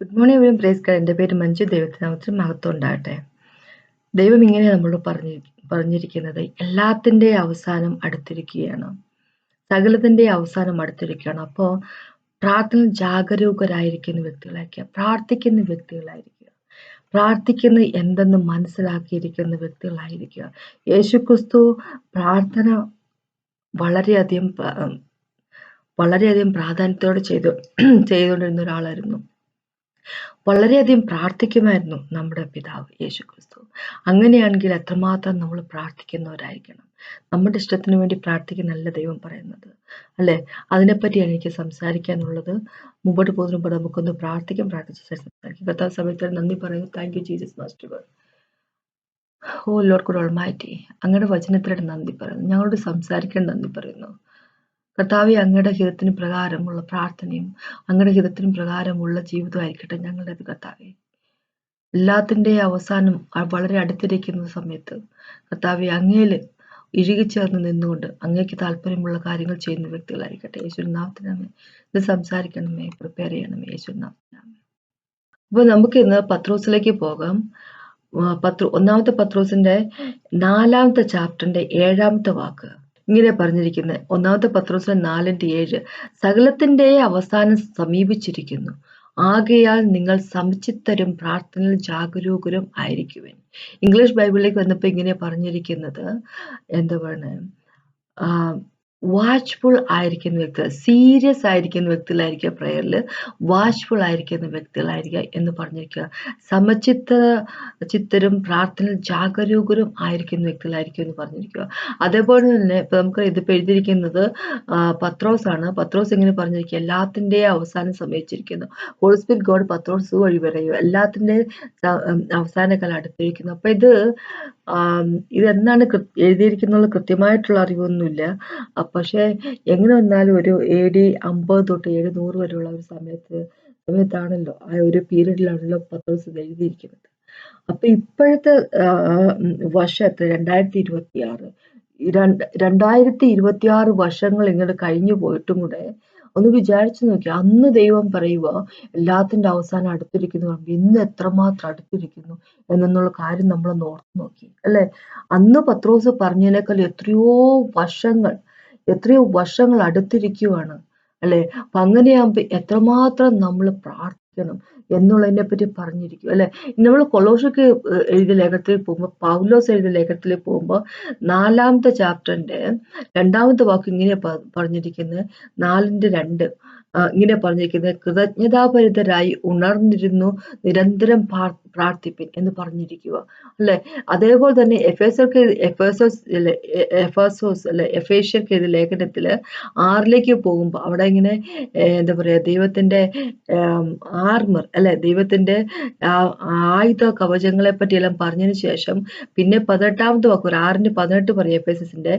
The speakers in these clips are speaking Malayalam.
Good morning everyone. Praise God. എൻ്റെ പേര് മഞ്ജു. ദൈവത്തിനാമത്തിൽ മഹത്വം ഉണ്ടാകട്ടെ. ദൈവം ഇങ്ങനെ നമ്മളോട് പറഞ്ഞിരിക്കുന്നത്, എല്ലാത്തിൻ്റെ അവസാനം അടുത്തിരിക്കുകയാണ്, സകലത്തിൻ്റെ അവസാനം അടുത്തിരിക്കുകയാണ്. അപ്പോൾ പ്രാർത്ഥന ജാഗരൂകരായിരിക്കുന്ന വ്യക്തികളായിരിക്കുക, പ്രാർത്ഥിക്കുന്ന വ്യക്തികളായിരിക്കുക, പ്രാർത്ഥിക്കുന്ന എന്തെന്ന് മനസ്സിലാക്കിയിരിക്കുന്ന വ്യക്തികളായിരിക്കുക. യേശുക്രിസ്തു പ്രാർത്ഥന വളരെയധികം പ്രാധാന്യത്തോടെ ചെയ്തുകൊണ്ടിരുന്ന ഒരാളായിരുന്നു. വളരെയധികം പ്രാർത്ഥിക്കുമായിരുന്നു നമ്മുടെ പിതാവ് യേശുക്രിസ്തു. അങ്ങനെയാണെങ്കിൽ എത്രമാത്രം നമ്മൾ പ്രാർത്ഥിക്കുന്നവരായിരിക്കണം. നമ്മുടെ ഇഷ്ടത്തിന് വേണ്ടി പ്രാർത്ഥിക്കുന്നല്ല ദൈവം പറയുന്നത്, അല്ലേ? അതിനെപ്പറ്റിയാണ് എനിക്ക് സംസാരിക്കാനുള്ളത്. മുമ്പോട്ട് പോകുന്നതിന് മുമ്പ് നമുക്കൊന്ന് പ്രാർത്ഥിച്ച് സംസാരിക്കും. കർത്താവ് സമയത്ത് നന്ദി പറയുന്നു. Thank you Jesus master God. O Lord God almighty, അങ്ങയുടെ വചനത്തിലൂടെ നന്ദി പറയുന്നു. ഞങ്ങളോട് സംസാരിക്കാൻ നന്ദി പറയുന്നു. കർത്താവെ, അങ്ങയുടെ ഹിതത്തിന് പ്രകാരമുള്ള പ്രാർത്ഥനയും അങ്ങയുടെ ഹിതത്തിന് പ്രകാരമുള്ള ജീവിതമായിരിക്കട്ടെ ഞങ്ങളുടേത്. കർത്താവെ, എല്ലാത്തിൻ്റെ അവസാനം വളരെ അടുത്തിരിക്കുന്ന സമയത്ത് കർത്താവെ, അങ്ങയിൽ ഇഴുകിച്ചേർന്ന് നിന്നുകൊണ്ട് അങ്ങേക്ക് താല്പര്യമുള്ള കാര്യങ്ങൾ ചെയ്യുന്ന വ്യക്തികളായിരിക്കട്ടെ. യേശുവിൻ നാമത്തിനാമേ. ഇത് സംസാരിക്കണമേ, പ്രിപ്പയർ ചെയ്യണമേ, യേശുവിൻ നാമത്തിനാമേ. അപ്പോൾ നമുക്ക് ഇന്ന് പത്രോസിലേക്ക് പോകാം. ഒന്നാമത്തെ പത്രോസിന്റെ 4-ാമത്തെ ചാപ്റ്ററിന്റെ 7-ാമത്തെ വാക്ക് ഇങ്ങനെ പറഞ്ഞിരിക്കുന്നത്. ഒന്നാമത്തെ പത്രോസിന്റെ 4:7, സകലത്തിന്റെ അവസാനം സമീപിച്ചിരിക്കുന്നു, ആകയാൽ നിങ്ങൾ സംചിത്തരും പ്രാർത്ഥനയിൽ ജാഗരൂകരും ആയിരിക്കുവിൻ. ഇംഗ്ലീഷ് ബൈബിളിലേക്ക് വന്നപ്പോൾ ഇങ്ങനെ പറഞ്ഞിരിക്കുന്നത്, എന്താ പറയുക, വാച്ച്ഫുൾ ആയിരിക്കുന്ന വ്യക്തികൾ, സീരിയസ് ആയിരിക്കുന്ന വ്യക്തികളായിരിക്കുക, പ്രയറിൽ വാച്ച്ഫുൾ ആയിരിക്കുന്ന വ്യക്തികളായിരിക്കുക എന്ന് പറഞ്ഞിരിക്കുക. ചിത്തരും പ്രാർത്ഥനയിൽ ജാഗരൂകരും ആയിരിക്കുന്ന വ്യക്തികളായിരിക്കും എന്ന് പറഞ്ഞിരിക്കുക. അതേപോലെ തന്നെ ഇപ്പൊ നമുക്ക് ഇതിപ്പോൾ എഴുതിയിരിക്കുന്നത് പത്രോസാണ്. പത്രോസ് ഇങ്ങനെ പറഞ്ഞിരിക്കുക, എല്ലാത്തിൻ്റെ അവസാനം സമയിച്ചിരിക്കുന്നു. ഹോളി സ്പിരിറ്റ് ഗോഡ് പത്രോസ് വഴി പറയുക, എല്ലാത്തിൻ്റെ അവസാന കാലം അടുത്തിരിക്കുന്നു. അപ്പൊ ഇതെന്താണ് എഴുതിയിരിക്കുന്നത് കൃത്യമായിട്ടുള്ള അറിവൊന്നുമില്ല. പക്ഷെ എങ്ങനെ വന്നാലും ഒരു AD 50 തൊട്ട് 700 വരെയുള്ള ഒരു സമയത്താണല്ലോ, ആ ഒരു പീരീഡിലാണല്ലോ പത്രോസ് ഇത് എഴുതിയിരിക്കുന്നത്. അപ്പൊ ഇപ്പോഴത്തെ വർഷത്തെ 2026 വർഷങ്ങൾ ഇങ്ങോട്ട് കഴിഞ്ഞു പോയിട്ടും കൂടെ ഒന്ന് വിചാരിച്ചു നോക്കി, അന്ന് ദൈവം പറയുക എല്ലാത്തിൻ്റെ അവസാനം അടുത്തിരിക്കുന്നു, ഇന്ന് എത്രമാത്രം അടുത്തിരിക്കുന്നു എന്നുള്ള കാര്യം നമ്മളൊന്ന് ഓർത്തു നോക്കി, അല്ലെ? അന്ന് പത്രോസ് പറഞ്ഞതിനേക്കാൾ എത്രയോ വർഷങ്ങൾ അടുത്തിരിക്കുവാണ്, അല്ലെ? അപ്പൊ അങ്ങനെയാകുമ്പോ എത്രമാത്രം നമ്മൾ പ്രാർത്ഥിക്കണം എന്നുള്ളതിനെ പറ്റി പറഞ്ഞിരിക്കും, അല്ലെ? നമ്മൾ കൊളോസ്യർക്ക് എഴുതിയ ലേഖനത്തിൽ പോകുമ്പോൾ, പൗലോസ് എഴുതിയ ലേഖനത്തിൽ പോകുമ്പോൾ 4-ാമത്തെ ചാപ്റ്ററിന്റെ 2-ാമത്തെ വാക്ക് ഇങ്ങനെ പറഞ്ഞിരിക്കുന്നത്, 4:2 ഇങ്ങനെ പറഞ്ഞിരിക്കുന്നത്, കൃതജ്ഞതാഭരിതരായി ഉണർന്നിരുന്നു നിരന്തരം പ്രാർത്ഥിപ്പിൻ എന്ന് പറഞ്ഞിരിക്കുക, അല്ലെ? അതേപോലെ തന്നെ എഫേഷ്യർക്ക് എഴുതിയ ലേഖനത്തില് 6-ലേക്ക് പോകുമ്പോൾ അവിടെ ഇങ്ങനെ എന്താ പറയാ, ദൈവത്തിന്റെ ആർമർ, അല്ലെ, ദൈവത്തിന്റെ ആയുധ കവചങ്ങളെ പറ്റിയെല്ലാം പറഞ്ഞതിന് ശേഷം പിന്നെ 18-ാമത്തെ വാക്ക്, ഒരു 6:18 പറയും എഫേസ്യസിന്റെ,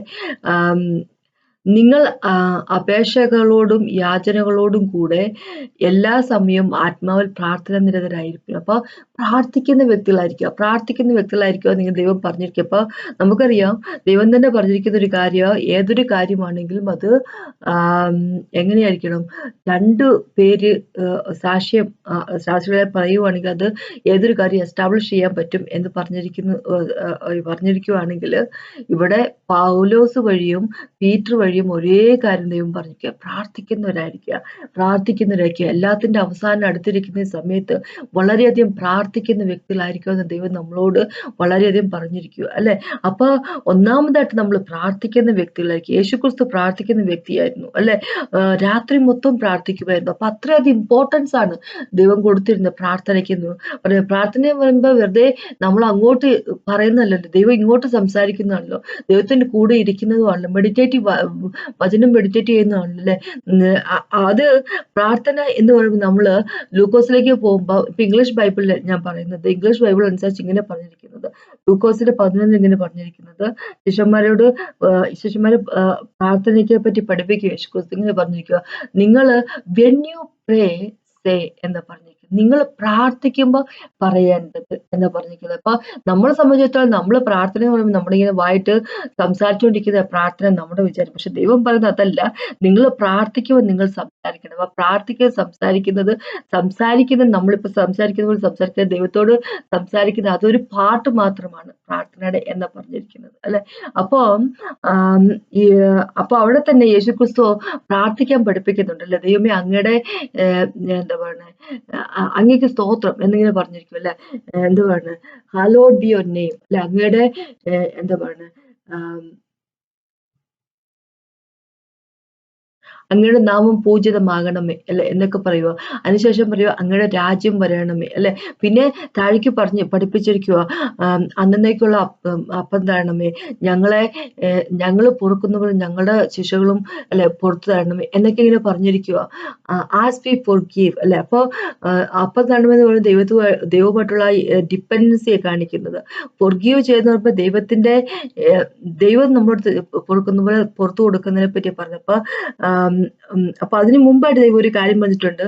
നിങ്ങൾ അപേക്ഷകളോടും യാചനകളോടും കൂടെ എല്ലാ സമയവും ആത്മാവിൽ പ്രാർത്ഥന നിരതരായിരിക്കും. അപ്പൊ പ്രാർത്ഥിക്കുന്ന വ്യക്തികളായിരിക്കുക നിങ്ങൾ ദൈവം പറഞ്ഞിരിക്കുക. അപ്പൊ നമുക്കറിയാം, ദൈവം തന്നെ പറഞ്ഞിരിക്കുന്ന ഒരു കാര്യം, ഏതൊരു കാര്യമാണെങ്കിലും അത് എങ്ങനെയായിരിക്കണം, 2 പേര് സാക്ഷികളെ പറയുവാണെങ്കിൽ അത് ഏതൊരു കാര്യം എസ്റ്റാബ്ലിഷ് ചെയ്യാൻ പറ്റും എന്ന് പറഞ്ഞിരിക്കുവാണെങ്കിൽ, ഇവിടെ പൗലോസ് വഴിയും പീറ്റർ വഴിയും ഒരേ കാര്യം ദൈവം പറഞ്ഞിരിക്കുക, പ്രാർത്ഥിക്കുന്നവരായിരിക്കുക. എല്ലാത്തിന്റെ അവസാനം അടുത്തിരിക്കുന്ന സമയത്ത് വളരെയധികം പ്രാർത്ഥിക്കുന്ന വ്യക്തികളായിരിക്കും എന്ന് ദൈവം നമ്മളോട് വളരെയധികം പറഞ്ഞിരിക്കുക, അല്ലെ? അപ്പൊ ഒന്നാമതായിട്ട് നമ്മൾ പ്രാർത്ഥിക്കുന്ന വ്യക്തികളായിരിക്കും. യേശുക്രിസ്തു പ്രാർത്ഥിക്കുന്ന വ്യക്തിയായിരുന്നു, അല്ലെ? രാത്രി മൊത്തം പ്രാർത്ഥിക്കുമായിരുന്നു. അപ്പൊ അത്രയധികം ഇമ്പോർട്ടൻസ് ആണ് ദൈവം കൊടുത്തിരുന്നത് പ്രാർത്ഥനയ്ക്ക്. പ്രാർത്ഥന പറയുമ്പോൾ വെറുതെ നമ്മൾ അങ്ങോട്ട് പറയുന്നതല്ലല്ലോ, ദൈവം ഇങ്ങോട്ട് സംസാരിക്കുന്നതാണല്ലോ, ദൈവത്തിന്റെ കൂടെ ഇരിക്കുന്നതുമാണല്ലോ, വചനം മെഡിറ്റേറ്റ് ചെയ്യുന്നതാണല്ലോ, അല്ലെ? അത് പ്രാർത്ഥന എന്ന് പറയുമ്പോൾ നമ്മള് ലൂക്കോസിലേക്ക് പോകുമ്പോൾ, ഇപ്പൊ ഇംഗ്ലീഷ് ബൈബിളിൽ ഞാൻ പറയുന്നത്, ഇംഗ്ലീഷ് ബൈബിൾ അനുസരിച്ച് ഇങ്ങനെ പറഞ്ഞിരിക്കുന്നത്, ലൂക്കോസിന്റെ 11 ഇങ്ങനെ പറഞ്ഞിരിക്കുന്നത്, ശിഷ്യന്മാര് പ്രാർത്ഥനയ്ക്ക് പറ്റി പഠിപ്പിക്കുക. യേശുക്രിസ്തു ഇങ്ങനെ പറഞ്ഞിരിക്കുക, നിങ്ങള് വെൻ യു പ്രേ സേ എന്ന് പറഞ്ഞിരിക്കുന്നത്, നിങ്ങൾ പ്രാർത്ഥിക്കുമ്പോൾ പറയേണ്ടത് എന്ന് പറഞ്ഞിരിക്കുന്നത്. അപ്പൊ നമ്മളെ സംബന്ധിച്ചിടത്തോളം നമ്മൾ പ്രാർത്ഥന എന്ന് പറയുമ്പോൾ നമ്മളിങ്ങനെ വായിട്ട് സംസാരിച്ചുകൊണ്ടിരിക്കുന്ന പ്രാർത്ഥന നമ്മുടെ വിചാരം. പക്ഷെ ദൈവം പറയുന്നത് അതല്ല, നിങ്ങൾ പ്രാർത്ഥിക്കുമ്പോൾ നിങ്ങൾ സംസാരിക്കണം. അപ്പൊ സംസാരിക്കുന്നത് നമ്മളിപ്പോ സംസാരിക്കുന്ന പോലെ സംസാരിക്കുന്നത് ദൈവത്തോട് സംസാരിക്കുന്നത് അതൊരു പാർട്ട് മാത്രമാണ് പ്രാർത്ഥനയുടെ എന്ന് പറഞ്ഞിരിക്കുന്നത് അല്ലെ. അപ്പൊ ആം, ഈ അപ്പൊ അവിടെ തന്നെ യേശുക്രിസ്തു പ്രാർത്ഥിക്കാൻ പഠിപ്പിക്കുന്നുണ്ട് അല്ലെ. ദൈവമേ അങ്ങയുടെ എന്താ പറയുന്നത്, അങ്ങേക്ക് സ്തോത്രം എന്നിങ്ങനെ പറഞ്ഞിരിക്കും അല്ലെ. എന്താ പറയുന്നത്, ഹലോഡ് ബി യുവർ നെയിം അല്ലെ. അങ്ങയുടെ എന്താ പറയുന്നത്, അങ്ങയുടെ നാമം പൂജിതമാകണമേ അല്ലെ എന്നൊക്കെ പറയുക. അതിനുശേഷം പറയുക അങ്ങയുടെ രാജ്യം വരണമേ അല്ലെ. പിന്നെ താഴേക്ക് പഠിപ്പിച്ചിരിക്കുക, അന്നേക്കുള്ള അപ്പം തരണമേ, ഞങ്ങൾ പൊറുക്കുന്നവരും ഞങ്ങളുടെ ശിക്ഷകളും അല്ലെ പുറത്തു തരണമേ എന്നൊക്കെ ഇങ്ങനെ പറഞ്ഞിരിക്കുക. ആസ് വി ഫോർഗീവ് അല്ലെ. അപ്പോൾ അപ്പം തരണമെന്ന് പറയുന്നത് ദൈവമായിട്ടുള്ള ഡിപ്പെൻഡൻസിയെ കാണിക്കുന്നത്. ഫോർഗീവ് ചെയ്യുന്ന പറയുമ്പോൾ ദൈവം നമ്മളോട് പൊറുക്കുന്ന പോലെ പുറത്തു കൊടുക്കുന്നതിനെ പറ്റി പറഞ്ഞു. അപ്പൊ അതിനു മുമ്പായിട്ട് ദൈവം ഒരു കാര്യം പറഞ്ഞിട്ടുണ്ട്.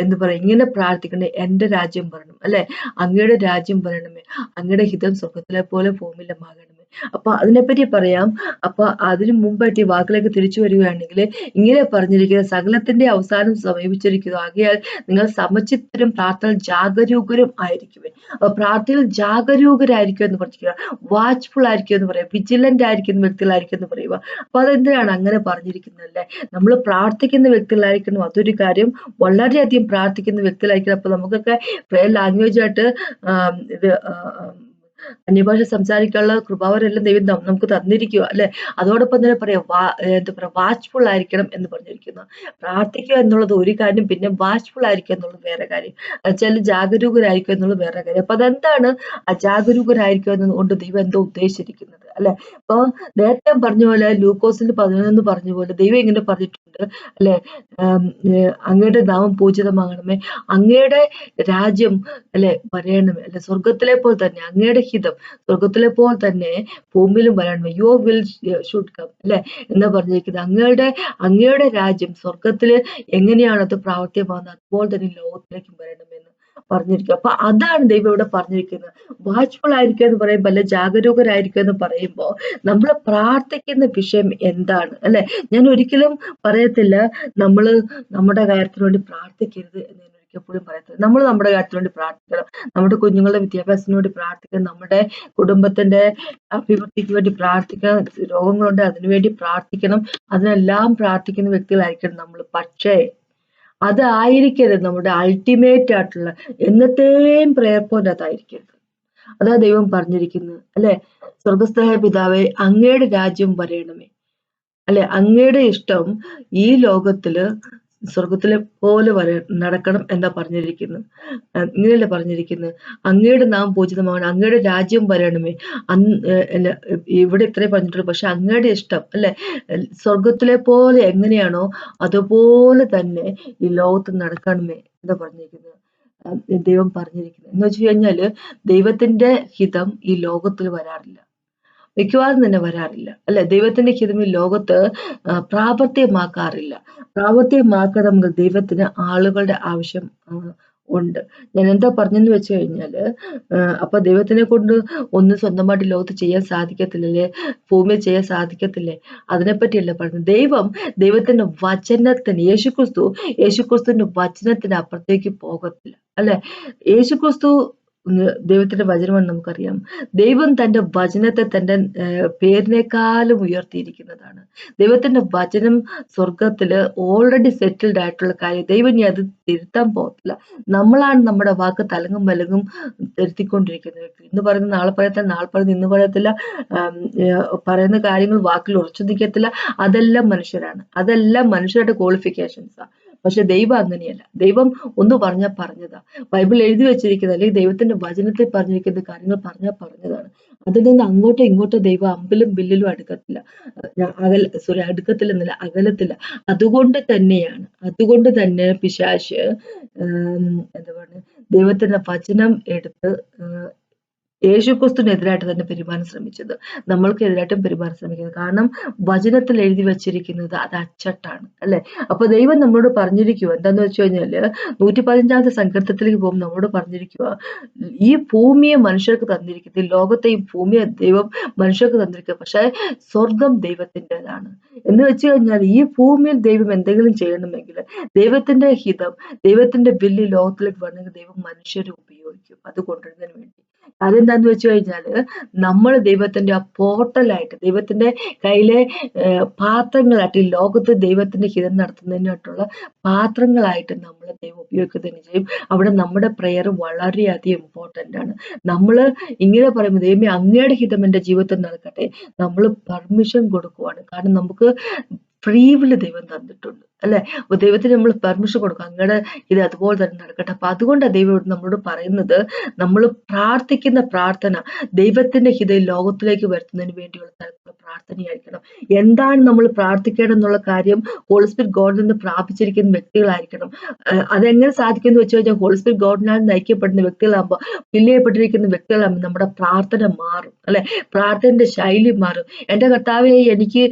എന്താ പറയാ, ഇങ്ങനെ പ്രാർത്ഥിക്കണേ, എന്റെ രാജ്യം വരണം അല്ലെ. അങ്ങയുടെ രാജ്യം വരണമേ, അങ്ങയുടെ ഹിതം സ്വർഗത്തിലെ പോലെ ഭൂമിയിലുമാകണമേ. അപ്പൊ അതിനെപ്പറ്റി പറയാം. അപ്പൊ അതിനു മുമ്പായിട്ട് ഈ വാക്കിലേക്ക് തിരിച്ചു വരികയാണെങ്കിൽ ഇങ്ങനെ പറഞ്ഞിരിക്കുന്നത്, സകലത്തിന്റെ അവസാനം സമീപിച്ചിരിക്കുന്നു, ആകയാൽ നിങ്ങൾ സമചിത്തരും പ്രാർത്ഥന ജാഗരൂകരും ആയിരിക്കുവേ. അപ്പൊ പ്രാർത്ഥനയിൽ ജാഗരൂകരായിരിക്കും എന്ന് പറഞ്ഞിരിക്കുക, വാച്ച്ഫുൾ ആയിരിക്കും എന്ന് പറയാം, വിജിലന്റ് ആയിരിക്കുന്ന വ്യക്തികളായിരിക്കും എന്ന് പറയുക. അപ്പൊ അതെന്തിനാണ് അങ്ങനെ പറഞ്ഞിരിക്കുന്നത് അല്ലെ. നമ്മൾ പ്രാർത്ഥിക്കുന്ന വ്യക്തികളായിരിക്കണം, അതൊരു കാര്യം. വളരെയധികം പ്രാർത്ഥിക്കുന്ന വ്യക്തികളായിരിക്കണം. അപ്പൊ നമുക്കൊക്കെ പ്രയർ ലാംഗ്വേജ് ആയിട്ട് ഇത് അന്യഭാഷ സംസാരിക്കാനുള്ള കൃപാവരെല്ലാം ദൈവം നമുക്ക് തന്നിരിക്കുക അല്ലെ. അതോടൊപ്പം തന്നെ പറയാം, എന്താ പറയാ, വാച്ച്ഫുൾ ആയിരിക്കണം എന്ന് പറഞ്ഞിരിക്കുന്നു. പ്രാർത്ഥിക്കുക എന്നുള്ളത് ഒരു കാര്യം, പിന്നെ വാച്ച്ഫുൾ ആയിരിക്കുക എന്നുള്ളത് വേറെ കാര്യം. വെച്ചാൽ ജാഗരൂകരായിരിക്കുക എന്നുള്ളത് വേറെ കാര്യം. അപ്പൊ അതെന്താണ് അജാഗരൂകരായിരിക്കുക എന്നുകൊണ്ട് ദൈവം എന്തോ ഉദ്ദേശിച്ചിരിക്കുന്നത് അല്ലെ. അപ്പൊ നേരത്തെ പറഞ്ഞ പോലെ ലൂക്കോസിൽ 11 പറഞ്ഞ പോലെ ദൈവം ഇങ്ങനെ പറഞ്ഞിട്ടുണ്ട് അല്ലെ. അങ്ങയുടെ നാമം പൂജിതമാകണമേ, അങ്ങയുടെ രാജ്യം അല്ലെ വരയണമേ അല്ലെ. സ്വർഗത്തിലെ പോലെ തന്നെ അങ്ങയുടെ ഹിതം സ്വർഗത്തിലെ പോലെ തന്നെ ഭൂമിയിലും വരണമേ. യുവർ വിൽ ഷുഡ് കം അല്ലെ എന്ന് പറഞ്ഞിരിക്കുന്നത്. അങ്ങയുടെ രാജ്യം സ്വർഗത്തില് എങ്ങനെയാണ് അത് പ്രാവർത്തികമാകുന്നത്, അതുപോലെ തന്നെ ലോകത്തിലേക്കും വരണമെന്ന് പറഞ്ഞിരിക്കുക. അപ്പൊ അതാണ് ദൈവം ഇവിടെ പറഞ്ഞിരിക്കുന്നത്. വാച്ച്ഫുൾ ആയിരിക്കുക എന്ന് പറയുമ്പോൾ, അല്ലെ ജാഗരൂകരായിരിക്കുക എന്ന് പറയുമ്പോൾ, നമ്മൾ പ്രാർത്ഥിക്കുന്ന വിഷയം എന്താണ് അല്ലെ. ഞാൻ ഒരിക്കലും പറയത്തില്ല നമ്മുടെ കാര്യത്തിന് വേണ്ടി പ്രാർത്ഥിക്കരുത് എന്ന് ഞാൻ ഒരിക്കലും പറയത്തില്ല. നമ്മൾ നമ്മുടെ കാര്യത്തിന് വേണ്ടി പ്രാർത്ഥിക്കണം. നമ്മുടെ കുഞ്ഞുങ്ങളുടെ വിദ്യാഭ്യാസത്തിന് വേണ്ടി പ്രാർത്ഥിക്കണം. നമ്മുടെ കുടുംബത്തിന്റെ അഭിവൃദ്ധിക്ക് വേണ്ടി പ്രാർത്ഥിക്കണം. രോഗങ്ങളുണ്ട്, അതിനുവേണ്ടി പ്രാർത്ഥിക്കണം. അതിനെല്ലാം പ്രാർത്ഥിക്കുന്ന വ്യക്തികളായിരിക്കണം നമ്മൾ. പക്ഷേ അതായിരിക്കരുത് നമ്മുടെ അൾട്ടിമേറ്റ് ആയിട്ടുള്ള എന്നത്തെയും പ്രയർ പോയിന്റ്. അതായിരിക്കരുത്. അതാ ദൈവം പറഞ്ഞിരിക്കുന്നത് അല്ലെ. സ്വർഗസ്ഥനായ പിതാവേ, അങ്ങയുടെ രാജ്യം വരയണമേ അല്ലെ. അങ്ങയുടെ ഇഷ്ടം ഈ ലോകത്തില് സ്വർഗത്തിലെ പോലെ നടക്കണം എന്നാ പറഞ്ഞിരിക്കുന്നത്. ഇങ്ങനെയല്ലേ പറഞ്ഞിരിക്കുന്നത്, അങ്ങയുടെ നാം പൂജിതമാകണം, അങ്ങയുടെ രാജ്യം വരണമേ. ഇവിടെ ഇത്രയും പറഞ്ഞിട്ടുള്ളൂ. പക്ഷെ അങ്ങയുടെ ഇഷ്ടം അല്ലെ സ്വർഗത്തിലെ പോലെ എങ്ങനെയാണോ അതുപോലെ തന്നെ ഈ ലോകത്ത് നടക്കണമേ എന്നാ പറഞ്ഞിരിക്കുന്നത്. ദൈവം പറഞ്ഞിരിക്കുന്നത് എന്ന് വെച്ച് കഴിഞ്ഞാല്, ദൈവത്തിന്റെ ഹിതം ഈ ലോകത്തിൽ വരാറില്ല, മിക്കവാറും തന്നെ വരാറില്ല അല്ലെ. ദൈവത്തിന്റെ ഹിതം ഈ ലോകത്ത് പ്രാവർത്തികമാക്കാറില്ല. പ്രാവർത്തികമാക്കണമെങ്കിൽ ദൈവത്തിന് ആളുകളുടെ ആവശ്യം ഉണ്ട്. ഞാൻ എന്താ പറഞ്ഞെന്ന് വെച്ച് കഴിഞ്ഞാല്, അപ്പൊ ദൈവത്തിനെ കൊണ്ട് ഒന്നും സ്വന്തമായിട്ട് ലോകത്ത് ചെയ്യാൻ സാധിക്കത്തില്ലല്ലേ, ഭൂമിയിൽ ചെയ്യാൻ സാധിക്കത്തില്ലേ, അതിനെപ്പറ്റിയല്ല പറഞ്ഞത്. ദൈവത്തിന്റെ വചനത്തിന്, യേശുക്രിസ്തുവിന്റെ വചനത്തിന് അപ്പുറത്തേക്ക് പോകത്തില്ല അല്ലെ. യേശുക്രിസ്തു ദൈവത്തിന്റെ വചനമെന്ന് നമുക്കറിയാം. ദൈവം തന്റെ വചനത്തെ തന്റെ പേരിനേക്കാളും ഉയർത്തിയിരിക്കുന്നതാണ്. ദൈവത്തിന്റെ വചനം സ്വർഗത്തില് ഓൾറെഡി സെറ്റിൽഡ് ആയിട്ടുള്ള കാര്യം. ദൈവം ഇനി അത് തിരുത്താൻ പോകത്തില്ല. നമ്മളാണ് നമ്മുടെ വാക്ക് തലങ്ങും വലങ്ങും തിരുത്തിക്കൊണ്ടിരിക്കുന്ന വ്യക്തി. ഇന്ന് പറയുന്നത് നാളെ പറയത്തില്ല, നാളെ പറയുന്നത് ഇന്ന് പറയത്തില്ല, പറയുന്ന കാര്യങ്ങൾ വാക്കിൽ ഉറച്ചു നിൽക്കത്തില്ല. അതെല്ലാം മനുഷ്യരുടെ ക്വാളിഫിക്കേഷൻസാ. പക്ഷെ ദൈവം അങ്ങനെയല്ല. ദൈവം ഒന്ന് പറഞ്ഞാൽ പറഞ്ഞതാ. ബൈബിൾ എഴുതി വെച്ചിരിക്കുന്നത് അല്ലെങ്കിൽ ദൈവത്തിന്റെ വചനത്തിൽ പറഞ്ഞിരിക്കുന്ന കാര്യങ്ങൾ പറഞ്ഞതാണ്. അതിൽ നിന്ന് അങ്ങോട്ടോ ഇങ്ങോട്ടോ ദൈവം അമ്പിലും ബില്ലിലും അടുക്കത്തില്ല. അടുക്കത്തില്ലെന്നല്ല, അകലത്തില്ല. അതുകൊണ്ട് തന്നെ പിശാച് എന്താ പറയുക, ദൈവത്തിന്റെ വചനം എടുത്ത് യേശുക്രിസ്തുവിനെതിരായിട്ട് തന്നെ പെരുമാറാൻ ശ്രമിച്ചത്, നമ്മൾക്ക് എതിരായിട്ടും പെരുമാറാൻ ശ്രമിക്കുന്നത്. കാരണം വചനത്തിൽ എഴുതി വെച്ചിരിക്കുന്നത് അത് അച്ചട്ടാണ്, അല്ലെ? അപ്പൊ ദൈവം നമ്മളോട് പറഞ്ഞിരിക്കുക എന്താന്ന് വെച്ച് കഴിഞ്ഞാല് 115ാമത്തെ സങ്കീർത്തനത്തിലേക്ക് പോകുമ്പോൾ നമ്മളോട് പറഞ്ഞിരിക്കുക, ഈ ഭൂമിയെ മനുഷ്യർക്ക് തന്നിരിക്കുന്നത്, ഈ ലോകത്തെ ഈ ഭൂമിയെ ദൈവം മനുഷ്യർക്ക് തന്നിരിക്കുക, പക്ഷെ സ്വർഗം ദൈവത്തിൻ്റെതാണ്. എന്ന് വെച്ച് കഴിഞ്ഞാൽ ഈ ഭൂമിയിൽ ദൈവം എന്തെങ്കിലും ചെയ്യണമെങ്കിൽ ദൈവത്തിന്റെ ഹിതം, ദൈവത്തിന്റെ ബില്ല് ലോകത്തിലേക്ക് വരണമെങ്കിൽ ദൈവം മനുഷ്യരെ ഉപയോഗിക്കും അത് കൊണ്ടുവരുന്നതിന് വേണ്ടി. അതെന്താന്ന് വെച്ച് കഴിഞ്ഞാല് നമ്മൾ ദൈവത്തിന്റെ ആ പോർട്ടലായിട്ട്, ദൈവത്തിന്റെ കയ്യിലെ പാത്രങ്ങളായിട്ട്, ഈ ലോകത്ത് ദൈവത്തിന്റെ ഹിതം നടത്തുന്നതിനായിട്ടുള്ള പാത്രങ്ങളായിട്ട് നമ്മളെ ദൈവം ഉപയോഗിക്കുന്നതിന് ചെയ്യും. അവിടെ നമ്മുടെ പ്രെയർ വളരെയധികം ഇമ്പോർട്ടൻ്റ് ആണ്. നമ്മൾ ഇങ്ങനെ പറയുമ്പോൾ ദൈവമേ അങ്ങയുടെ ഹിതം എൻ്റെ ജീവിതത്തിൽ നടക്കട്ടെ, നമ്മൾ പെർമിഷൻ കൊടുക്കുവാണ്. കാരണം നമുക്ക് ഫ്രീ വില്ല് ദൈവം തന്നിട്ടുണ്ട്, അല്ലെ? അപ്പൊ ദൈവത്തിന് നമ്മൾ പെർമിഷൻ കൊടുക്കും, അങ്ങയുടെ ഇത് അതുപോലെ തന്നെ നടക്കട്ടെ. അപ്പൊ അതുകൊണ്ടാണ് ദൈവം നമ്മളോട് പറയുന്നത്, നമ്മൾ പ്രാർത്ഥിക്കുന്ന പ്രാർത്ഥന ദൈവത്തിന്റെ ഹിതം ലോകത്തിലേക്ക് വരുത്തുന്നതിന് വേണ്ടിയുള്ള തരത്തിലുള്ള പ്രാർത്ഥനയായിരിക്കണം. എന്താണ് നമ്മൾ പ്രാർത്ഥിക്കേണ്ടതെന്നുള്ള കാര്യം ഹോളി സ്പിരിറ്റ് ഗോഡിൽ നിന്ന് പ്രാപിച്ചിരിക്കുന്ന വ്യക്തികളായിരിക്കണം. അതെങ്ങനെ സാധിക്കുമെന്ന് വെച്ച് കഴിഞ്ഞാൽ ഹോളി സ്പിരിറ്റ് ഗോഡിനാൽ നയിക്കപ്പെടുന്ന വ്യക്തികളാകുമ്പോൾ, ഫില്ല് ചെയ്യപ്പെട്ടിരിക്കുന്ന വ്യക്തികളാകുമ്പോൾ നമ്മുടെ പ്രാർത്ഥന മാറും, അല്ലെ? പ്രാർത്ഥനയുടെ ശൈലി മാറും. എൻ്റെ കർത്താവേ, എനിക്ക്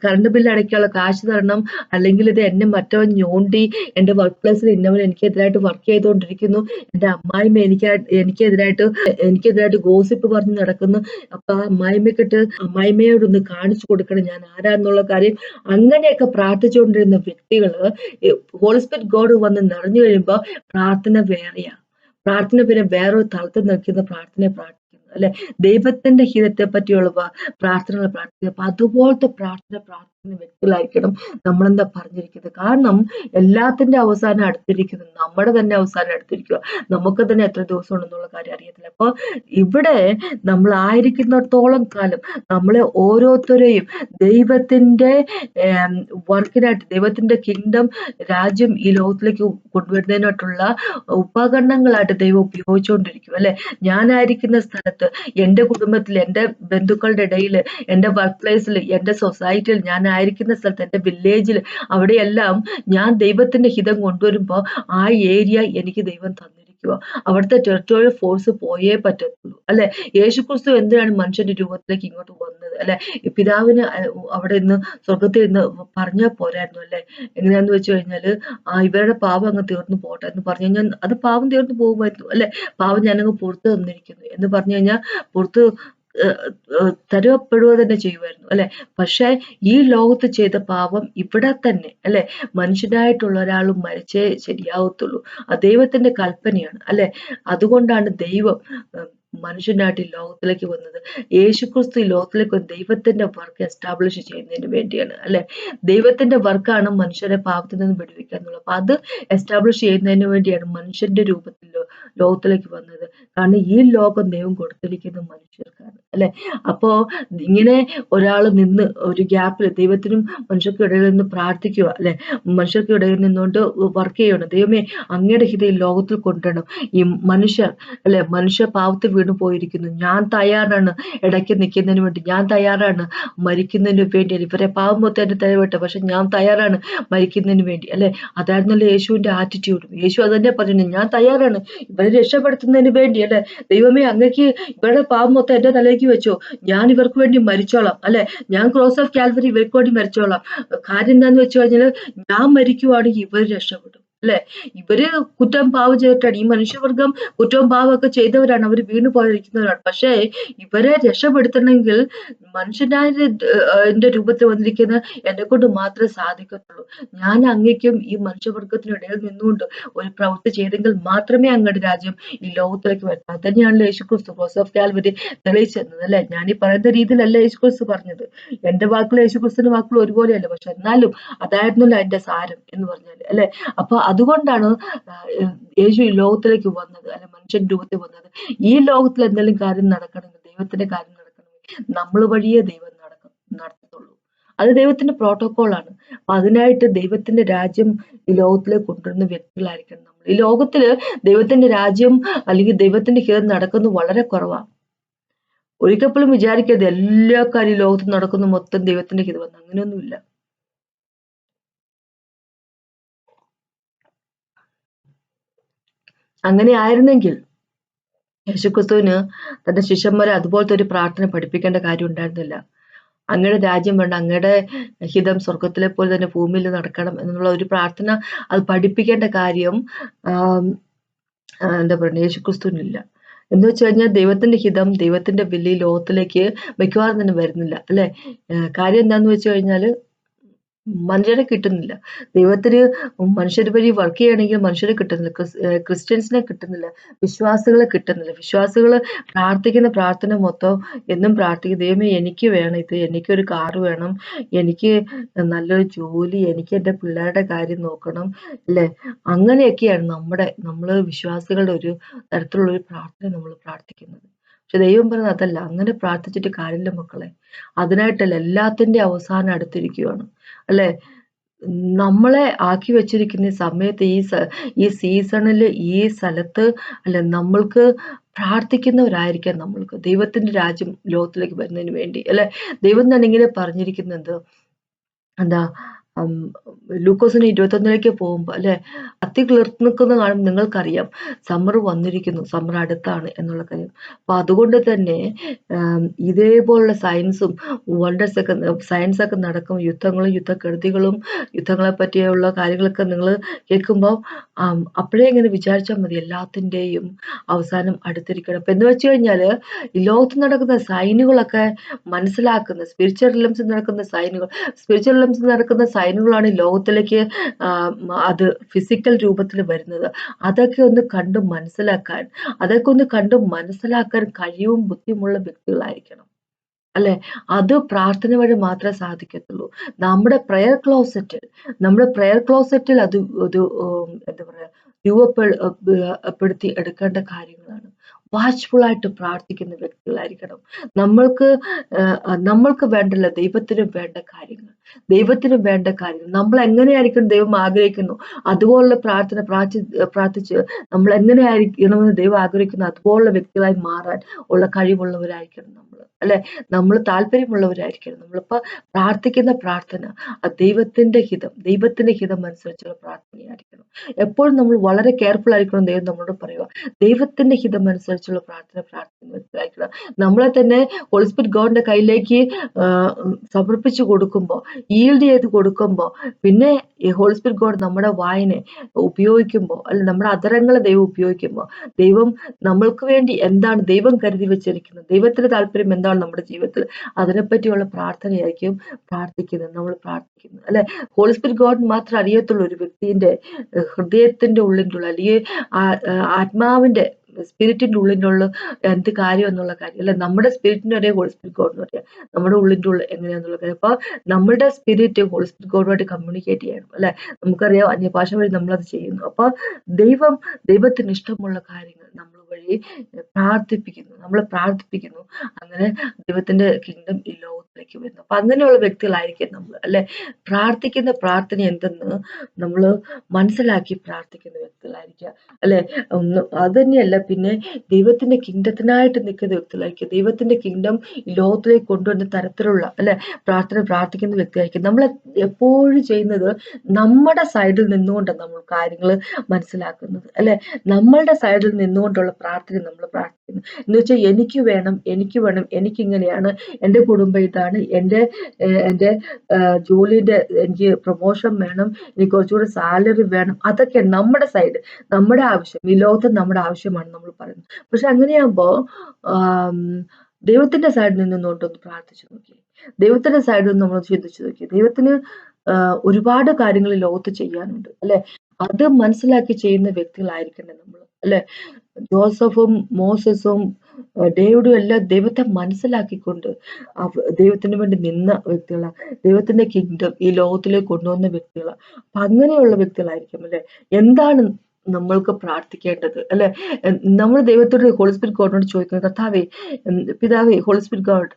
കറണ്ട് ബില്ല് അടയ്ക്കാനുള്ള കാശ് തരണം, അല്ലെങ്കിൽ ഇത് എന്നെ മറ്റവൻ ഞോണ്ടി എൻ്റെ വർക്ക് പ്ലേസിൽ ഇന്നവൻ എനിക്കെതിരായിട്ട് വർക്ക് ചെയ്തുകൊണ്ടിരിക്കുന്നു, എൻ്റെ അമ്മായിമ്മ എനിക്കെതിരായിട്ട് ഗോസിപ്പ് പറഞ്ഞ് നടക്കുന്നു, അപ്പൊ ആ അമ്മായിമ്മയോടൊന്ന് കാണിച്ചു കൊടുക്കണം ഞാൻ ആരാന്നുള്ള കാര്യം. അങ്ങനെയൊക്കെ പ്രാർത്ഥിച്ചുകൊണ്ടിരുന്ന വ്യക്തികള് ഹോളി സ്പിരിറ്റ് ഗോഡ് വന്ന് നിറഞ്ഞു കഴിയുമ്പോ പ്രാർത്ഥന വേറെയാ. പ്രാർത്ഥന പിന്നെ വേറൊരു തലത്തിൽ നിൽക്കുന്ന പ്രാർത്ഥിക്കുന്നു, അല്ലെ? ദൈവത്തിന്റെ ഹിതത്തെ പറ്റിയുള്ള പ്രാർത്ഥനകൾ പ്രാർത്ഥിക്കുക. അപ്പൊ അതുപോലത്തെ പ്രാർത്ഥിക്കുന്ന വ്യക്തികളായിരിക്കണം നമ്മളെന്താ പറഞ്ഞിരിക്കുന്നത്. കാരണം എല്ലാത്തിന്റെ അവസാനം അടുത്തിരിക്കുന്നത് നമ്മുടെ തന്നെ അവസാനം അടുത്തിരിക്കുക, നമുക്ക് തന്നെ എത്ര ദിവസം ഉണ്ടെന്നുള്ള കാര്യം അറിയത്തില്ല. അപ്പൊ ഇവിടെ നമ്മൾ ആയിരിക്കുന്നിടത്തോളം കാലം നമ്മളെ ഓരോരുത്തരെയും ദൈവത്തിന്റെ വർക്കിനായിട്ട്, ദൈവത്തിന്റെ കിങ്ഡം, രാജ്യം ഈ ലോകത്തിലേക്ക് കൊണ്ടുവരുന്നതിനായിട്ടുള്ള ഉപകരണങ്ങളായിട്ട് ദൈവം ഉപയോഗിച്ചുകൊണ്ടിരിക്കും, അല്ലെ? ഞാനായിരിക്കുന്ന സ്ഥലത്ത്, എൻ്റെ കുടുംബത്തിൽ, എൻ്റെ ബന്ധുക്കളുടെ ഇടയിൽ, എൻ്റെ വർക്ക് പ്ലേസിൽ, എൻ്റെ സൊസൈറ്റിയിൽ, ഞാൻ ആയിരിക്കുന്ന സ്ഥലത്ത്, എൻ്റെ വില്ലേജിൽ, അവിടെയെല്ലാം ഞാൻ ദൈവത്തിന്റെ ഹിതം കൊണ്ടുവരുമ്പോൾ ആ ഏരിയ എനിക്ക് ദൈവം തന്നിരിക്കുക. അവിടുത്തെ ടെറിട്ടോറിയൽ ഫോഴ്സ് പോയേ പറ്റത്തുള്ളൂ, അല്ലെ? യേശുക്രിസ്തു എന്തിനാണ് മനുഷ്യന്റെ രൂപത്തിലേക്ക് ഇങ്ങോട്ട് വന്നത്, അല്ലെ? പിതാവിന് അവിടെ നിന്ന് സ്വർഗത്തിൽ നിന്ന് പറഞ്ഞാൽ പോരായിരുന്നു, അല്ലെ? എങ്ങനെയാന്ന് വെച്ച് കഴിഞ്ഞാല് ഇവരുടെ പാപം അങ്ങ് തീർന്നു പോട്ടെ എന്ന് പറഞ്ഞു കഴിഞ്ഞാൽ അത് പാപം തീർന്നു പോകുമായിരുന്നു, അല്ലെ? പാപം ഞാനങ്ങ് പുറത്തു തന്നിരിക്കുന്നു എന്ന് പറഞ്ഞു കഴിഞ്ഞാൽ പുറത്ത് തരപ്പെടുക തന്നെ ചെയ്യുമായിരുന്നു, അല്ലെ? പക്ഷെ ഈ ലോകത്ത് ചെയ്ത പാപം ഇവിടെ തന്നെ, അല്ലെ? മനുഷ്യനായിട്ടുള്ള ഒരാൾ മരിച്ചേ ശരിയാവത്തുള്ളൂ. അത് ദൈവത്തിന്റെ കൽപ്പനയാണ്, അല്ലെ? അതുകൊണ്ടാണ് ദൈവം മനുഷ്യനായിട്ട് ഈ ലോകത്തിലേക്ക് വന്നത്. യേശുക്രിസ്തു ഈ ലോകത്തിലേക്ക് വന്നത് ദൈവത്തിന്റെ വർക്ക് എസ്റ്റാബ്ലിഷ് ചെയ്യുന്നതിന് വേണ്ടിയാണ്, അല്ലെ? ദൈവത്തിന്റെ വർക്കാണ് മനുഷ്യരെ പാപത്തിൽ നിന്ന് വിടുവിക്കുക എന്നുള്ളത്. അപ്പൊ അത് എസ്റ്റാബ്ലിഷ് ചെയ്യുന്നതിന് വേണ്ടിയാണ് മനുഷ്യന്റെ രൂപത്തിൽ ലോകത്തിലേക്ക് വന്നത്. കാരണം ഈ ലോകം ദൈവം കൊടുത്തിരിക്കുന്ന മനുഷ്യർക്കാണ്, അല്ലെ? അപ്പോ ഇങ്ങനെ ഒരാൾ നിന്ന് ഒരു ഗ്യാപ്പിൽ ദൈവത്തിനും മനുഷ്യർക്കും ഇടയിൽ നിന്ന് പ്രാർത്ഥിക്കുക, അല്ലെ? മനുഷ്യർക്ക് ഇടയിൽ നിന്നുകൊണ്ട് വർക്ക് ചെയ്യണം. ദൈവമേ അങ്ങയുടെ ഹിതം ഈ ലോകത്തിൽ കൊണ്ടുവരണം. ഈ മനുഷ്യർ, അല്ലെ, മനുഷ്യ പാവത്തിൽ വീണു പോയിരിക്കുന്നു, ഞാൻ തയ്യാറാണ് ഇടയ്ക്ക് നിൽക്കുന്നതിന് വേണ്ടി, ഞാൻ തയ്യാറാണ് മരിക്കുന്നതിന് വേണ്ടി. ഇവരെ പാവം മൊത്തം എന്റെ തലവിട്ട, പക്ഷെ ഞാൻ തയ്യാറാണ് മരിക്കുന്നതിന് വേണ്ടി, അല്ലെ? അതായിരുന്നല്ലോ യേശുവിന്റെ ആറ്റിറ്റ്യൂഡും. യേശു അതന്നെ പറഞ്ഞു, ഞാൻ തയ്യാറാണ് ഇവരെ രക്ഷപ്പെടുത്തുന്നതിന് വേണ്ടി, അല്ലെ? ദൈവമേ അങ്ങക്ക് ഇവരുടെ പാവം മൊത്തം എന്റെ തലയ്ക്ക് വെച്ചോ, ഞാൻ ഇവർക്ക് വേണ്ടി മരിച്ചോളാം, അല്ലെ? ഞാൻ ക്രോസ് ഓഫ് കാൽവറി ഇവർക്ക് വേണ്ടി മരിച്ചോളാം. കാര്യം എന്താന്ന് വെച്ച് കഴിഞ്ഞാൽ ഞാൻ മരിക്കുവാണെങ്കിൽ ഇവർ രക്ഷപ്പെടും, അല്ലെ? ഇവര് കുറ്റം പാവം ചെയ്തിട്ടാണ്, ഈ മനുഷ്യവർഗം കുറ്റവും പാവമൊക്കെ ചെയ്തവരാണ്, അവർ വീണു പോയിരിക്കുന്നവരാണ്. പക്ഷേ ഇവരെ രക്ഷപ്പെടുത്തണമെങ്കിൽ മനുഷ്യനായ എന്റെ രൂപത്തിൽ വന്നിരിക്കുന്ന എന്നെ കൊണ്ട് മാത്രമേ സാധിക്കത്തുള്ളൂ. ഞാൻ അങ്ങയ്ക്കും ഈ മനുഷ്യവർഗത്തിനും ഇടയിൽ നിന്നുകൊണ്ട് ഒരു പ്രവൃത്തി ചെയ്തെങ്കിൽ മാത്രമേ അങ്ങയുടെ രാജ്യം ഈ ലോകത്തിലേക്ക് വരൂ. അത് തന്നെയാണല്ലോ യേശുക്രിസ്തു ക്രോസ് ഓഫ് കാൽവരി തെളിയിച്ചത്, അല്ലെ? ഞാൻ ഈ പറയുന്ന രീതിയിലല്ല യേശുക്രിസ്തു പറഞ്ഞത്. എന്റെ വാക്കുകളും യേശുക്രിസ്തുവിന്റെ വാക്കുകളും ഒരുപോലെയല്ല, പക്ഷെ എന്നാലും അതായിരുന്നല്ലോ അതിന്റെ സാരം എന്ന് പറഞ്ഞാല്, അല്ലെ? അപ്പൊ അതുകൊണ്ടാണ് യേശു ഈ ലോകത്തിലേക്ക് വന്നത്, അല്ലെ? മനുഷ്യന്റെ രൂപത്തിൽ വന്നത്. ഈ ലോകത്തിൽ എന്തെങ്കിലും കാര്യം നടക്കണമെങ്കിൽ, ദൈവത്തിന്റെ കാര്യം നടക്കണമെങ്കിൽ നമ്മൾ വഴിയേ ദൈവം നടത്തത്തുള്ളൂ. അത് ദൈവത്തിന്റെ പ്രോട്ടോകോളാണ്. അപ്പൊ അതിനായിട്ട് ദൈവത്തിന്റെ രാജ്യം ഈ ലോകത്തിലേക്ക് കൊണ്ടുവരുന്ന വ്യക്തികളായിരിക്കണം നമ്മൾ. ഈ ലോകത്തില് ദൈവത്തിന്റെ രാജ്യം അല്ലെങ്കിൽ ദൈവത്തിന്റെ ഹിതം നടക്കുന്നത് വളരെ കുറവാണ്. ഒരിക്കലും വിചാരിക്കരുത് എല്ലാ കാര്യം ലോകത്ത് നടക്കുന്ന മൊത്തം ദൈവത്തിന്റെ ഹിതമെന്ന്. അങ്ങനെയൊന്നുമില്ല. അങ്ങനെ ആയിരുന്നെങ്കിൽ യേശുക്രിസ്തുവിന് തന്റെ ശിഷ്യന്മാരെ അതുപോലത്തെ ഒരു പ്രാർത്ഥന പഠിപ്പിക്കേണ്ട കാര്യം ഉണ്ടായിരുന്നില്ല. അങ്ങയുടെ രാജ്യം വേണ്ട, അങ്ങയുടെ ഹിതം സ്വർഗത്തിലെ പോലെ തന്നെ ഭൂമിയിൽ നടക്കണം എന്നുള്ള ഒരു പ്രാർത്ഥന അത് പഠിപ്പിക്കേണ്ട കാര്യം എന്താ പറയുക, യേശുക്രിസ്തുവിനില്ല. എന്ന് വെച്ച് കഴിഞ്ഞാൽ ദൈവത്തിന്റെ ഹിതം, ദൈവത്തിന്റെ വിളി ലോകത്തിലേക്ക് മിക്കവാറും തന്നെ വരുന്നില്ല, അല്ലെ? കാര്യം എന്താന്ന് വെച്ച് കഴിഞ്ഞാല് മനുഷ്യരെ കിട്ടുന്നില്ല. ദൈവത്തിന് മനുഷ്യര് വഴി വർക്ക് ചെയ്യണമെങ്കിൽ മനുഷ്യരെ കിട്ടുന്നില്ല. ക്രിസ്ത്യൻസിനെ കിട്ടുന്നില്ല, വിശ്വാസികളെ കിട്ടുന്നില്ല. വിശ്വാസികള് പ്രാർത്ഥിക്കുന്ന പ്രാർത്ഥന മൊത്തം എന്നും പ്രാർത്ഥിക്കും, ദൈവമേ എനിക്ക് വേണം ഇത്, എനിക്കൊരു കാറ് വേണം, എനിക്ക് നല്ലൊരു ജോലി, എനിക്ക് എൻ്റെ പിള്ളേരുടെ കാര്യം നോക്കണം, അല്ലേ? അങ്ങനെയൊക്കെയാണ് നമ്മള് വിശ്വാസികളുടെ ഒരു തരത്തിലുള്ള ഒരു പ്രാർത്ഥന നമ്മൾ പ്രാർത്ഥിക്കുന്നത്. പക്ഷെ ദൈവം പറയുന്നത് അതല്ല, അങ്ങനെ പ്രാർത്ഥിച്ചിട്ട് കാര്യമില്ല മക്കളെ. അതിനായിട്ടല്ല, എല്ലാത്തിന്റെ അവസാനം അടുത്തിരിക്കുകയാണ്, അല്ലെ? നമ്മളെ ആക്കി വെച്ചിരിക്കുന്ന ഈ സമയത്ത്, ഈ സീസണില്, ഈ സ്ഥലത്ത്, അല്ലെ, നമ്മൾക്ക് പ്രാർത്ഥിക്കുന്നവരായിരിക്കാം നമ്മൾക്ക് ദൈവത്തിന്റെ രാജ്യം ലോകത്തിലേക്ക് വരുന്നതിന് വേണ്ടി, അല്ലെ? ദൈവം തന്നെ ഇങ്ങനെ പറഞ്ഞിരിക്കുന്നത് എന്താ, ലൂക്കോസിന് 21 പോകുമ്പോ, അല്ലെ, അത്തി കിളിർത്ത് നിൽക്കുന്ന കാണുമ്പോൾ നിങ്ങൾക്കറിയാം സമ്മർ വന്നിരിക്കുന്നു, സമ്മർ അടുത്താണ് എന്നുള്ള കാര്യം. അപ്പൊ അതുകൊണ്ട് തന്നെ ഇതേപോലുള്ള സയൻസും വണ്ടേഴ്സ് ഒക്കെ, സയൻസ് ഒക്കെ നടക്കും, യുദ്ധങ്ങളും യുദ്ധക്കെടുതികളും യുദ്ധങ്ങളെ പറ്റിയുള്ള കാര്യങ്ങളൊക്കെ നിങ്ങൾ കേൾക്കുമ്പോൾ അപ്പോഴേ ഇങ്ങനെ വിചാരിച്ചാൽ മതി, എല്ലാത്തിൻ്റെയും അവസാനം അടുത്തിരിക്കണം. അപ്പൊ എന്ന് വെച്ച് കഴിഞ്ഞാല് ഈ ലോകത്ത് നടക്കുന്ന സൈനുകളൊക്കെ മനസ്സിലാക്കുന്ന, സ്പിരിച്വൽ റിലംസിൽ നടക്കുന്ന സൈനുകളാണ് ഈ ലോകത്തിലേക്ക് അത് ഫിസിക്കൽ രൂപത്തിൽ വരുന്നത്. അതൊക്കെ ഒന്ന് കണ്ട് മനസ്സിലാക്കാൻ കഴിവും ബുദ്ധിയുമുള്ള വ്യക്തികളായിരിക്കണം, അല്ലെ? അത് പ്രാർത്ഥന വഴി മാത്രമേ സാധിക്കത്തുള്ളൂ. നമ്മുടെ പ്രയർ ക്ലോസറ്റിൽ അത് ഒരു എന്താ പറയാ, രൂപപ്പെടുത്തി എടുക്കേണ്ട കാര്യങ്ങളാണ്. വാച്ച്ഫുൾ ആയിട്ട് പ്രാർത്ഥിക്കുന്ന വ്യക്തികളായിരിക്കണം. നമ്മൾക്ക് വേണ്ടല്ല, ദൈവത്തിന് വേണ്ട കാര്യങ്ങൾ, നമ്മൾ എങ്ങനെയായിരിക്കണം ദൈവം ആഗ്രഹിക്കുന്നു അതുപോലുള്ള പ്രാർത്ഥന പ്രാർത്ഥിച്ച് നമ്മൾ എങ്ങനെയായിരിക്കണമെന്ന് ദൈവം ആഗ്രഹിക്കുന്നു അതുപോലുള്ള വ്യക്തികളായി മാറാൻ ഉള്ള കഴിവുള്ളവരായിരിക്കണം നമ്മൾ, അല്ലെ? നമ്മൾ താല്പര്യമുള്ളവരായിരിക്കണം. നമ്മളിപ്പോ പ്രാർത്ഥിക്കുന്ന പ്രാർത്ഥന ദൈവത്തിന്റെ ഹിതം അനുസരിച്ചുള്ള പ്രാർത്ഥനയായിരിക്കണം. എപ്പോഴും നമ്മൾ വളരെ കെയർഫുൾ ആയിരിക്കണം. ദൈവം നമ്മളോട് പറയുക, ദൈവത്തിന്റെ ഹിതം അനുസരിച്ചുള്ള പ്രാർത്ഥിക്കണം. നമ്മളെ തന്നെ ഹോളി സ്പിരിറ്റ് ഗോഡിന്റെ കയ്യിലേക്ക് സമർപ്പിച്ചു കൊടുക്കുമ്പോൾ, ഈൽഡ് ചെയ്ത് കൊടുക്കുമ്പോൾ, പിന്നെ ഹോളി സ്പിരിറ്റ് ഗോഡ് നമ്മുടെ വായിനെ ഉപയോഗിക്കുമ്പോൾ, അല്ലെ, നമ്മുടെ അധരങ്ങളെ ദൈവം ഉപയോഗിക്കുമ്പോൾ, ദൈവം നമ്മൾക്ക് വേണ്ടി എന്താണ് ദൈവം കരുതി വെച്ചിരിക്കുന്നത്, ദൈവത്തിന്റെ താല്പര്യം എന്താണ് നമ്മുടെ ജീവിതത്തിൽ, അതിനെപ്പറ്റിയുള്ള പ്രാർത്ഥനയായിരിക്കും നമ്മൾ പ്രാർത്ഥിക്കുന്നത്, അല്ലെ? ഹോളി സ്പിരിറ്റ് ഗോഡ് മാത്രം അറിയത്തുള്ളൂ ഒരു വ്യക്തിന്റെ ഹൃദയത്തിന്റെ ഉള്ളിലുള്ള, അല്ലെങ്കിൽ ആത്മാവിന്റെ സ്പിരിറ്റിന്റെ ഉള്ളിലുള്ള എന്ത് കാര്യം എന്നുള്ള കാര്യം, അല്ലെ? നമ്മുടെ സ്പിരിറ്റിന്റെ അറിയാം, ഹോളി സ്പിരിറ്റ് ഗോഡിന് അറിയാം നമ്മുടെ ഉള്ളിന്റെ ഉള്ളിൽ എങ്ങനെയാന്നുള്ള കാര്യം. അപ്പൊ നമ്മുടെ സ്പിരിറ്റ് ഹോളി സ്പിരിറ്റ് ഗോഡുമായിട്ട് കമ്മ്യൂണിക്കേറ്റ് ചെയ്യണം, അല്ലെ? നമുക്കറിയാം അന്യഭാഷ വഴി നമ്മളത് ചെയ്യുന്നു. അപ്പൊ ദൈവത്തിന് ഇഷ്ടമുള്ള കാര്യങ്ങൾ നമ്മൾ വഴി നമ്മളെ പ്രാർത്ഥിപ്പിക്കുന്നു. അങ്ങനെ ദൈവത്തിന്റെ കിങ്ഡം ഈ ലോകത്തിലേക്ക് വരുന്നു. അപ്പൊ അങ്ങനെയുള്ള വ്യക്തികളായിരിക്കും നമ്മൾ, അല്ലെ? പ്രാർത്ഥിക്കുന്ന പ്രാർത്ഥന എന്തെന്ന് നമ്മൾ മനസ്സിലാക്കി പ്രാർത്ഥിക്കുന്ന വ്യക്തികളായിരിക്കുക, അല്ലെ? അത് തന്നെയല്ല, പിന്നെ ദൈവത്തിന്റെ കിങ്ഡത്തിനായിട്ട് നിൽക്കുന്ന വ്യക്തികളായിരിക്കും, ദൈവത്തിന്റെ കിങ്ഡം ഈ ലോകത്തിലേക്ക് കൊണ്ടുവരുന്ന തരത്തിലുള്ള, അല്ലെ, പ്രാർത്ഥിക്കുന്ന വ്യക്തിയായിരിക്കും. നമ്മൾ എപ്പോഴും ചെയ്യുന്നത് നമ്മുടെ സൈഡിൽ നിന്നുകൊണ്ടാണ് നമ്മൾ കാര്യങ്ങൾ മനസ്സിലാക്കുന്നത്, അല്ലെ? നമ്മളുടെ സൈഡിൽ നിന്നുകൊണ്ടുള്ള പ്രാർത്ഥന നമ്മൾ പ്രാർത്ഥിക്കുന്നു. എന്ന് വെച്ചാൽ എനിക്ക് വേണം, എനിക്കിങ്ങനെയാണ്, എൻ്റെ കുടുംബം ഇതാണ്, എൻ്റെ ജോലിയുടെ എനിക്ക് പ്രൊമോഷൻ വേണം, എനിക്ക് കുറച്ചുകൂടി സാലറി വേണം, അതൊക്കെ നമ്മുടെ സൈഡ്, നമ്മുടെ ആവശ്യം, ഈ ലോകത്ത് നമ്മുടെ ആവശ്യമാണ് നമ്മൾ പറയുന്നത്. പക്ഷെ അങ്ങനെയാകുമ്പോ ദൈവത്തിന്റെ സൈഡിൽ നിന്നുകൊണ്ടൊന്ന് പ്രാർത്ഥിച്ചു നോക്കി, ദൈവത്തിന്റെ സൈഡിൽ നിന്ന് നമ്മൾ ചിന്തിച്ചു നോക്കി, ദൈവത്തിന് ഒരുപാട് കാര്യങ്ങൾ ലോകത്ത് ചെയ്യാനുണ്ട്, അല്ലെ? അത് മനസ്സിലാക്കി ചെയ്യുന്ന വ്യക്തികളായിരിക്കണ്ടേ നമ്മൾ, അല്ലെ? ജോസഫും മോസസും ഡേവിഡും എല്ലാം ദൈവത്തെ മനസ്സിലാക്കിക്കൊണ്ട് ദൈവത്തിന് വേണ്ടി നിന്ന വ്യക്തികളാണ്, ദൈവത്തിന്റെ കിങ്ഡം ഈ ലോകത്തിലേക്ക് കൊണ്ടുവന്ന വ്യക്തികളാണ്. അപ്പൊ അങ്ങനെയുള്ള വ്യക്തികളായിരിക്കും, അല്ലെ? എന്താണ് നമ്മൾക്ക് പ്രാർത്ഥിക്കേണ്ടത്, അല്ലെ? നമ്മൾ ദൈവത്തോട്, ഹോളി സ്പിരിറ്റ് ഗോഡിനോട് ചോദിക്കുന്നത്, കർത്താവേ, പിതാവേ, ഹോളി സ്പിരിറ്റ് ഗോഡ്,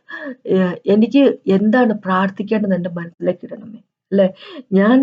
എനിക്ക് എന്താണ് പ്രാർത്ഥിക്കേണ്ടത് എന്റെ മനസ്സിലേക്ക് ഇടണമേ, അല്ലെ? ഞാൻ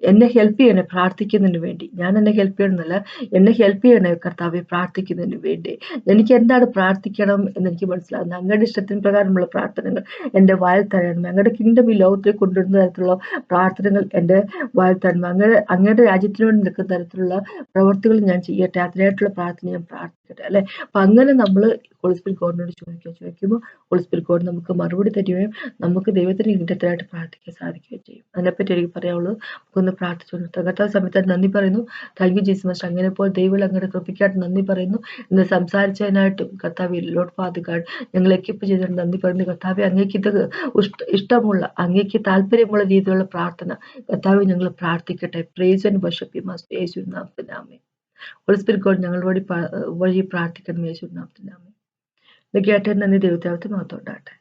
എന്നെ ഹെൽപ്പ് ചെയ്യണേ പ്രാർത്ഥിക്കുന്നതിന് വേണ്ടി. ഞാൻ എന്നെ ഹെൽപ്പ് ചെയ്യണമെന്നല്ല, എന്നെ ഹെൽപ്പ് ചെയ്യണേ കർത്താവെ പ്രാർത്ഥിക്കുന്നതിന് വേണ്ടി. എനിക്ക് എന്താണ് പ്രാർത്ഥിക്കണം എന്ന് എനിക്ക് മനസ്സിലാകുന്നത്. അങ്ങയുടെ ഇഷ്ടത്തിന് പ്രകാരമുള്ള പ്രാർത്ഥനകൾ എൻ്റെ വായിൽ തരണമേ. അങ്ങയുടെ കിങ്ഡം ഈ ലോകത്തേക്ക് കൊണ്ടുവരുന്ന തരത്തിലുള്ള പ്രാർത്ഥനകൾ എൻ്റെ വായിൽ തരണമേ. അങ്ങയുടെ രാജ്യത്തിന് വേണ്ടി നിൽക്കുന്ന തരത്തിലുള്ള പ്രവൃത്തികൾ ഞാൻ ചെയ്യട്ടെ. അതിനായിട്ടുള്ള പ്രാർത്ഥന ഞാൻ പ്രാർത്ഥിക്കട്ടെ അല്ലെ. അപ്പൊ അങ്ങനെ നമ്മൾ ഹോളി സ്പിരിറ്റ് ഗോഡിനോട് ചോദിക്കുമ്പോൾ ഹോളി സ്പിരിറ്റ് ഗോഡ് നമുക്ക് മറുപടി തരികയും നമുക്ക് ദൈവത്തിന് ഇഷ്ടത്തിനായിട്ട് പ്രാർത്ഥിക്കാൻ സാധിക്കുകയും ചെയ്യും. അതിനെപ്പറ്റി എനിക്ക് പറയാനുള്ളത്. നമുക്കൊന്ന് പ്രാർത്ഥിച്ചുകൊണ്ട് കർത്താവ് സമയത്ത് നന്ദി പറയുന്നു. Thank you Jesus master. അങ്ങനെ ഇപ്പോൾ ദൈവം അങ്ങയുടെ കൃപയ്ക്കായിട്ട് നന്ദി പറയുന്നു. ഇന്ന് സംസാരിച്ചതിനായിട്ടും കർത്താവ് ലോഡ് ഫാദർ ഗാഡ് ഞങ്ങൾ എക്യുപ്പ് ചെയ്തിട്ട് നന്ദി പറയുന്നു. കർത്താവ് അങ്ങേക്ക് ഇത് ഇഷ്ടമുള്ള അങ്ങേക്ക് താല്പര്യമുള്ള രീതിയിലുള്ള പ്രാർത്ഥന കർത്താവ് ഞങ്ങൾ പ്രാർത്ഥിക്കട്ടെ. Praise and worship you master യേശുവിൻ നാമത്തിൽ ആമേൻ. ഹോളി സ്പിരിറ്റ് ഗോഡ് ഞങ്ങൾ വഴി പ്രാർത്ഥിക്കണം യേശുവിൻ നാമത്തിൽ ആമേൻ. ഇത് കേട്ടതിന് നന്ദി. ദൈവത്തെ മഹത്വം ഉണ്ടാകട്ടെ.